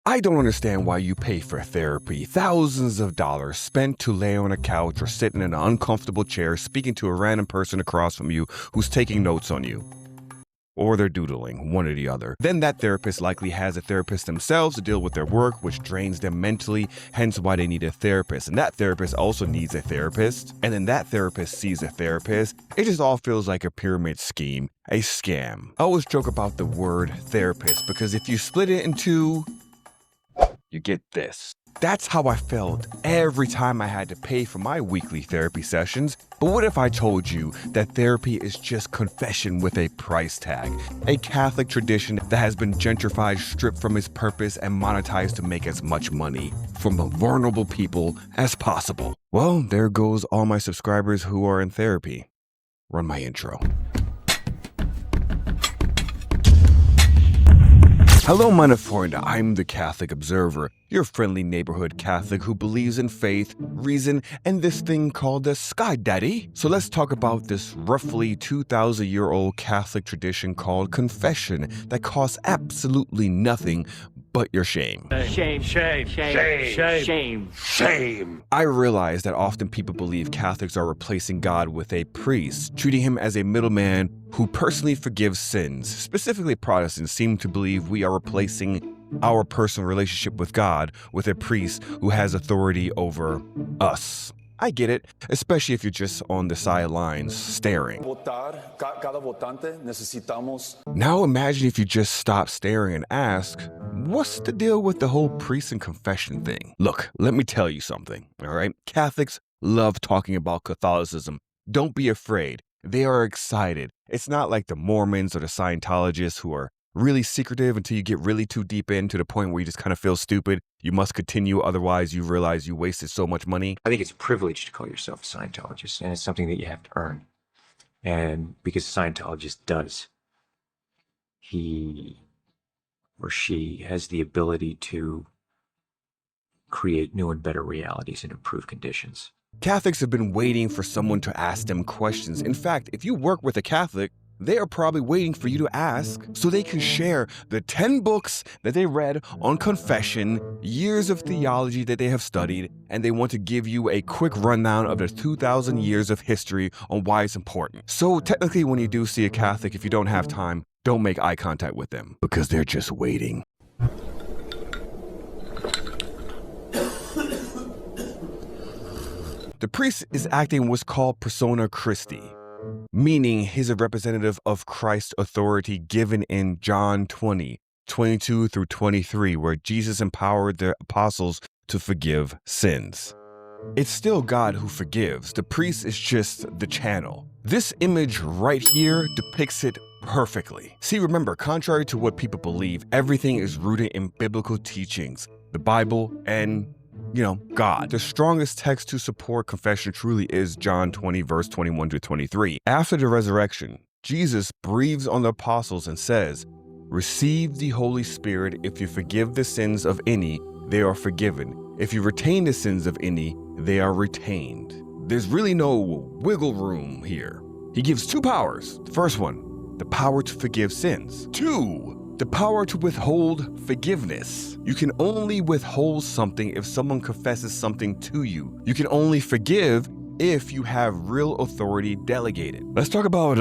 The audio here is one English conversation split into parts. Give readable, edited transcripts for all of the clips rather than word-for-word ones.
I don't understand why you pay for therapy, thousands of dollars spent to lay on a couch or sit in an uncomfortable chair speaking to a random person across from you who's taking notes on you. Or they're doodling, one or the other. Then that therapist likely has a therapist themselves to deal with their work, which drains them mentally, hence why they need a therapist. And that therapist also needs a therapist. And then that therapist sees a therapist. It just all feels like a pyramid scheme, a scam. I always joke about the word therapist because if you split it in two, you get this. That's how I felt every time I had to pay for my weekly therapy sessions. But what if I told you that therapy is just confession with a price tag? A Catholic tradition that has been gentrified, stripped from its purpose, and monetized to make as much money from the vulnerable people as possible. Well, there goes all my subscribers who are in therapy. Run my intro. Hello, meine Freunde, I'm the Catholic Observer, your friendly neighborhood Catholic who believes in faith, reason, and this thing called the Sky Daddy. So let's talk about this roughly 2,000-year-old Catholic tradition called confession that costs absolutely nothing but your shame. Shame. I realize that often people believe Catholics are replacing God with a priest, treating him as a middleman who personally forgives sins. Specifically, Protestants seem to believe we are replacing our personal relationship with God with a priest who has authority over us. I get it, especially if you're just on the sidelines staring. Now imagine if you just stop staring and ask, what's the deal with the whole priest and confession thing? Look, let me tell you something, all right? Catholics love talking about Catholicism. Don't be afraid. They are excited. It's not like the Mormons or the Scientologists who are really secretive until you get really too deep in to the point where you just kind of feel stupid. You must continue, otherwise you realize you wasted so much money. I think it's a privilege to call yourself a Scientologist, and it's something that you have to earn. And because a Scientologist does, he or she has the ability to create new and better realities and improve conditions. Catholics have been waiting for someone to ask them questions. In fact, if you work with a Catholic, they are probably waiting for you to ask so they can share the 10 books that they read on confession, years of theology that they have studied, and they want to give you a quick rundown of the 2,000 years of history on why it's important. So technically, when you do see a Catholic, if you don't have time, don't make eye contact with them because they're just waiting. The priest is acting what's called persona Christi, meaning he's a representative of Christ's authority given in John 20:22 through 23, where Jesus empowered the apostles to forgive sins. It's still God who forgives. The priest is just the channel. This image right here depicts it perfectly. See, remember, contrary to what people believe, everything is rooted in biblical teachings, the Bible, and God. The strongest text to support confession truly is John 20, verse 21 to 23. After the resurrection, Jesus breathes on the apostles and says, "Receive the Holy Spirit. If you forgive the sins of any, they are forgiven. If you retain the sins of any, they are retained." There's really no wiggle room here. He gives two powers. The first one, the power to forgive sins. Two, the power to withhold forgiveness. You can only withhold something if someone confesses something to you. You can only forgive if you have real authority delegated. Let's talk about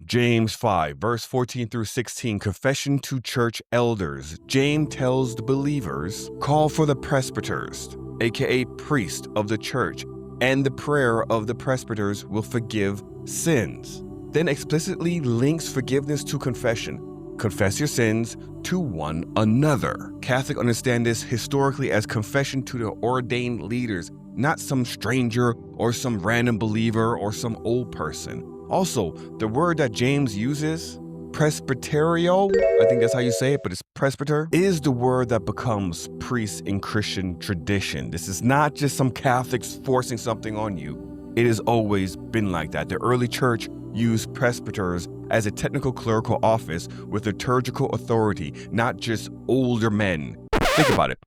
James 5, verse 14 through 16, confession to church elders. James tells the believers, call for the presbyters, aka priest of the church, and the prayer of the presbyters will forgive sins. Then explicitly links forgiveness to confession. Confess your sins to one another. Catholics understand this historically as confession to the ordained leaders, not some stranger or some random believer or some old person. Also, the word that James uses, presbyterio, I think that's how you say it, but it's presbyter, is the word that becomes priest in Christian tradition. This is not just some Catholics forcing something on you. It has always been like that. The early church used presbyters as a technical clerical office with liturgical authority, not just older men. Think about it.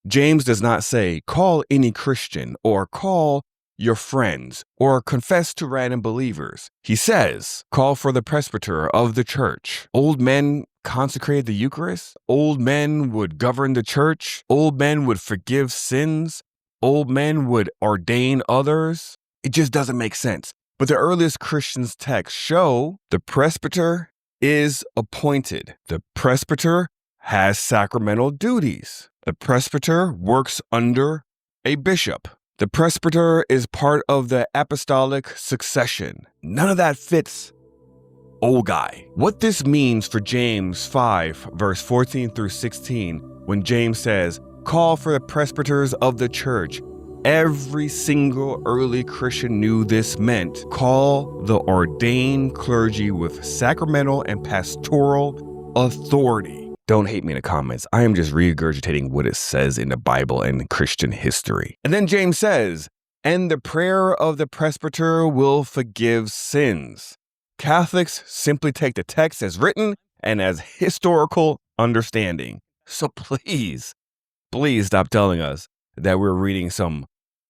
James does not say, call any Christian or call your friends or confess to random believers. He says, call for the presbyter of the church. Old men consecrated the Eucharist. Old men would govern the church. Old men would forgive sins. Old men would ordain others. It just doesn't make sense. But the earliest Christians' texts show the presbyter is appointed. The presbyter has sacramental duties. The presbyter works under a bishop. The presbyter is part of the apostolic succession. None of that fits old guy. What this means for James 5, verse 14 through 16, when James says, call for the presbyters of the church. Every single early Christian knew this meant call the ordained clergy with sacramental and pastoral authority. Don't hate me in the comments. I am just regurgitating what it says in the Bible and Christian history. And then James says, and the prayer of the presbyter will forgive sins. Catholics simply take the text as written and as historical understanding. So please stop telling us that we're reading some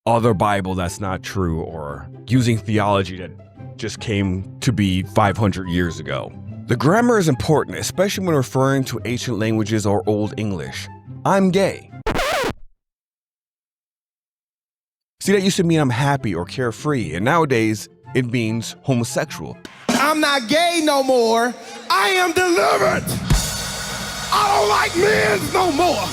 other Bible that's not true or using theology that just came to be 500 years ago. The grammar is important, especially when referring to ancient languages or Old English. I'm gay. See, that used to mean I'm happy or carefree, and nowadays it means homosexual. I'm not gay no more. I am delivered. I don't like men no more.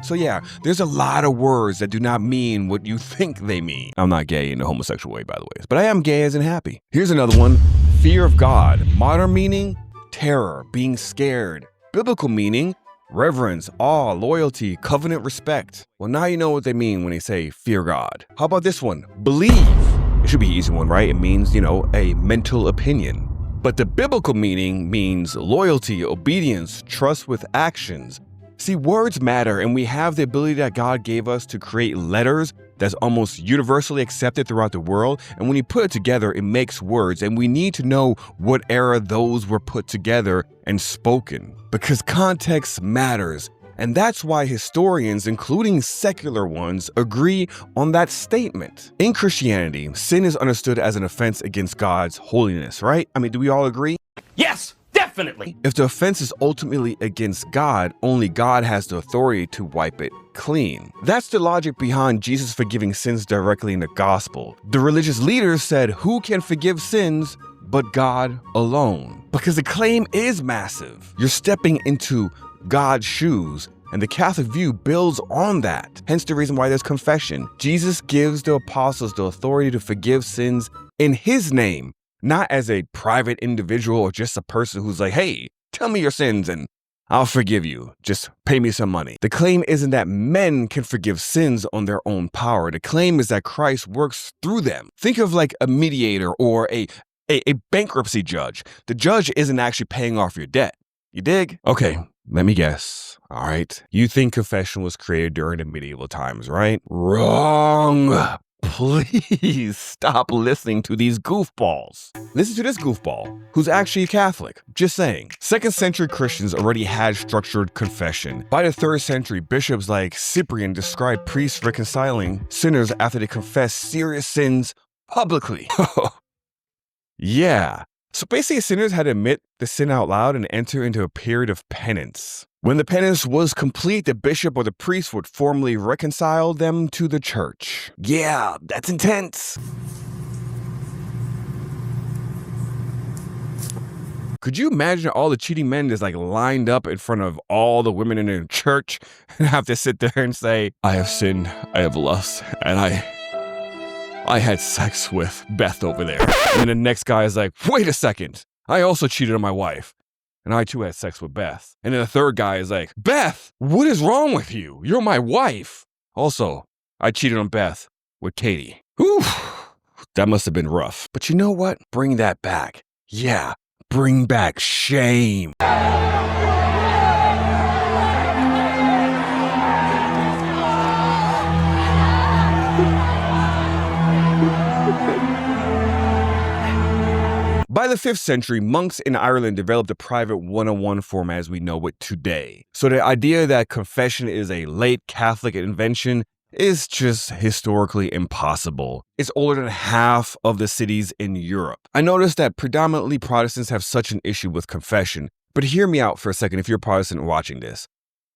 So yeah, there's a lot of words that do not mean what you think they mean. I'm not gay in a homosexual way, by the way, but I am gay as in happy. Here's another one. Fear of God. Modern meaning, terror, being scared. Biblical meaning, reverence, awe, loyalty, covenant respect. Well, now you know what they mean when they say fear God. How about this one? Believe. It should be an easy one, right? It means, a mental opinion. But the biblical meaning means loyalty, obedience, trust with actions. See, words matter, and we have the ability that God gave us to create letters that's almost universally accepted throughout the world. And when you put it together, it makes words. And we need to know what era those were put together and spoken, because context matters. And that's why historians, including secular ones, agree on that statement. In Christianity, sin is understood as an offense against God's holiness, right? I mean, do we all agree? Yes, definitely. If the offense is ultimately against God, only God has the authority to wipe it clean. That's the logic behind Jesus forgiving sins directly in the gospel. The religious leaders said, who can forgive sins but God alone? Because the claim is massive. You're stepping into God's shoes, and the Catholic view builds on that. Hence the reason why there's confession. Jesus gives the apostles the authority to forgive sins in his name, not as a private individual or just a person who's like, hey, tell me your sins and I'll forgive you. Just pay me some money. The claim isn't that men can forgive sins on their own power. The claim is that Christ works through them. Think of like a mediator or a bankruptcy judge. The judge isn't actually paying off your debt. You dig? Okay, let me guess. All right. You think confession was created during the medieval times, right? Wrong. Please stop listening to these goofballs. Listen to this goofball, who's actually Catholic. Just saying. 2nd century Christians already had structured confession. By the 3rd century, bishops like Cyprian described priests reconciling sinners after they confessed serious sins publicly. Yeah. So basically, sinners had to admit the sin out loud and enter into a period of penance. When the penance was complete, the bishop or the priest would formally reconcile them to the church. Yeah, that's intense. Could you imagine all the cheating men just like lined up in front of all the women in the church and have to sit there and say, I have sinned, I have lust, and I had sex with Beth over there. And the next guy is like, wait a second, I also cheated on my wife. And I too had sex with Beth. And then the third guy is like, Beth, what is wrong with you? You're my wife. Also, I cheated on Beth with Katie. Whew, that must have been rough. But you know what? Bring that back. Yeah, bring back shame. By the 5th century, monks in Ireland developed a private one-on-one format as we know it today. So the idea that confession is a late Catholic invention is just historically impossible. It's older than half of the cities in Europe. I noticed that predominantly Protestants have such an issue with confession, But hear me out for a second if you're a Protestant watching this.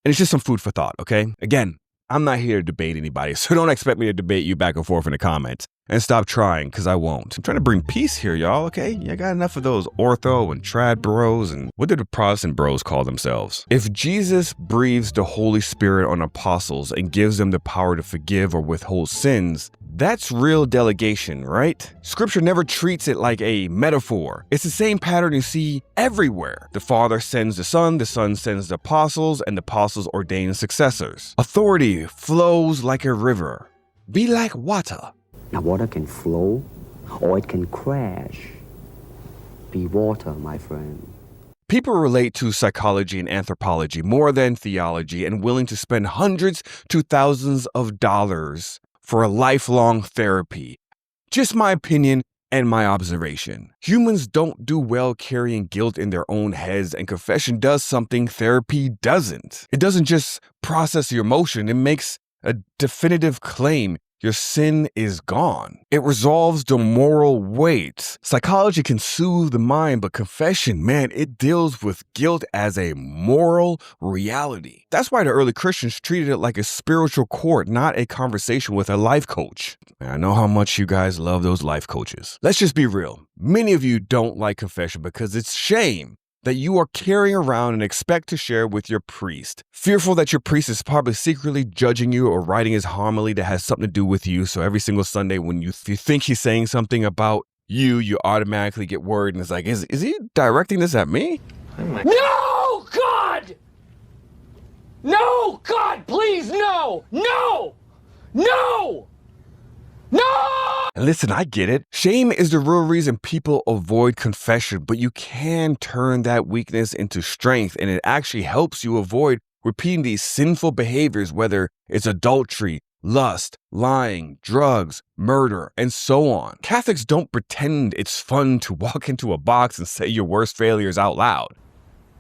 And it's just some food for thought, okay? Again, I'm not here to debate anybody, so don't expect me to debate you back and forth in the comments. And stop trying, because I won't. I'm trying to bring peace here, y'all, okay? You got enough of those ortho and trad bros, and what do the Protestant bros call themselves? If Jesus breathes the Holy Spirit on apostles and gives them the power to forgive or withhold sins, that's real delegation, right? Scripture never treats it like a metaphor. It's the same pattern you see everywhere. The Father sends the Son sends the apostles, and the apostles ordain successors. Authority flows like a river. Be like water. Now, water can flow or it can crash. Be water, my friend. People relate to psychology and anthropology more than theology and willing to spend hundreds to thousands of dollars for a lifelong therapy. Just my opinion and my observation. Humans don't do well carrying guilt in their own heads, and confession does something therapy doesn't. It doesn't just process your emotion, it makes a definitive claim. Your sin is gone. It resolves the moral weight. Psychology can soothe the mind, but confession, man, it deals with guilt as a moral reality. That's why the early Christians treated it like a spiritual court, not a conversation with a life coach. And I know how much you guys love those life coaches. Let's just be real. Many of you don't like confession because it's shame that you are carrying around and expect to share with your priest. Fearful that your priest is probably secretly judging you or writing his homily that has something to do with you. So every single Sunday when you think he's saying something about you automatically get worried and it's like, is he directing this at me? No, God! No, God, please, no! No! No! No! And listen, I get it. Shame is the real reason people avoid confession, but you can turn that weakness into strength, and it actually helps you avoid repeating these sinful behaviors, whether it's adultery, lust, lying, drugs, murder, and so on. Catholics don't pretend it's fun to walk into a box and say your worst failures out loud.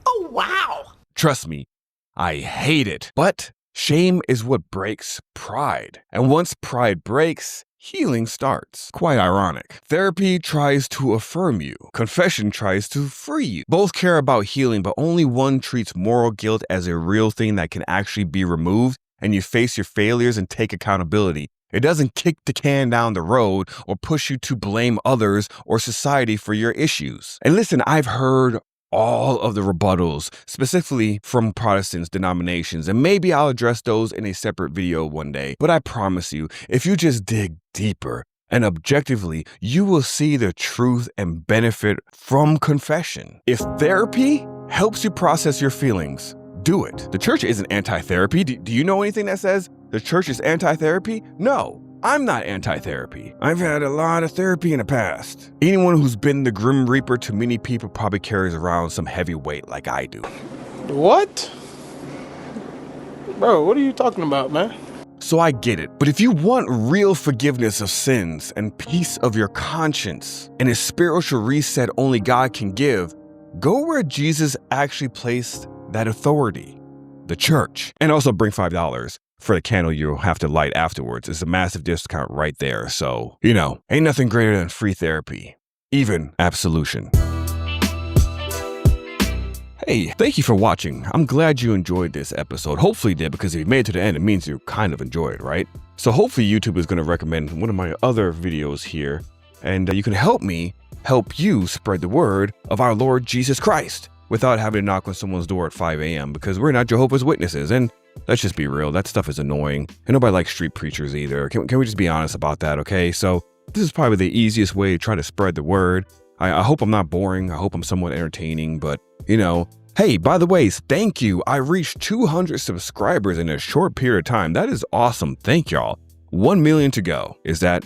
Oh, wow! Trust me, I hate it. But shame is what breaks pride. And once pride breaks, healing starts. Quite ironic. Therapy tries to affirm you. Confession tries to free you. Both care about healing, but only one treats moral guilt as a real thing that can actually be removed, and you face your failures and take accountability. It doesn't kick the can down the road or push you to blame others or society for your issues. And listen, I've heard all of the rebuttals, specifically from Protestant denominations, and maybe I'll address those in a separate video one day. But I promise you, if you just dig deeper and objectively, you will see the truth and benefit from confession. If therapy helps you process your feelings, do it. The church isn't anti-therapy. Do you know anything that says the church is anti-therapy? No. I'm not anti-therapy. I've had a lot of therapy in the past. Anyone who's been the Grim Reaper to many people probably carries around some heavy weight like I do. What? Bro, what are you talking about, man? So I get it, but if you want real forgiveness of sins and peace of your conscience and a spiritual reset only God can give, go where Jesus actually placed that authority, the church. And also bring $5 for the candle you'll have to light afterwards. It's a massive discount right there. So, ain't nothing greater than free therapy, even absolution. Hey, thank you for watching. I'm glad you enjoyed this episode. Hopefully you did, because if you made it to the end, it means you kind of enjoyed it, right? So hopefully YouTube is going to recommend one of my other videos here, and you can help me help you spread the word of our Lord Jesus Christ without having to knock on someone's door at 5 a.m. because we're not Jehovah's Witnesses. And let's just be real, that stuff is annoying. And nobody likes street preachers either. Can we just be honest about that, okay? So this is probably the easiest way to try to spread the word. I hope I'm not boring. I hope I'm somewhat entertaining, but hey, by the way, thank you. I reached 200 subscribers in a short period of time. That is awesome. Thank y'all. 1 million to go. Is that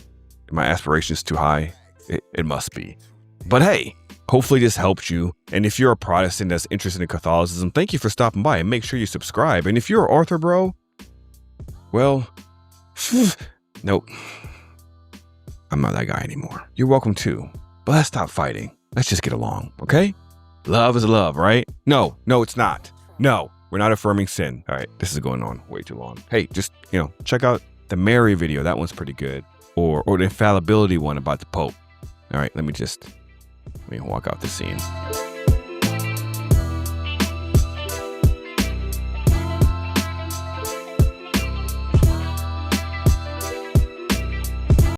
my aspirations too high? It must be. But hey, hopefully this helped you. And if you're a Protestant that's interested in Catholicism, thank you for stopping by, and make sure you subscribe. And if you're an Ortho bro, well, nope. I'm not that guy anymore. You're welcome too. But let's stop fighting. Let's just get along, okay? Love is love, right? No, it's not. No, we're not affirming sin. All right, this is going on way too long. Hey, just, check out the Mary video. That one's pretty good. Or the infallibility one about the Pope. All right, let me walk out the scene.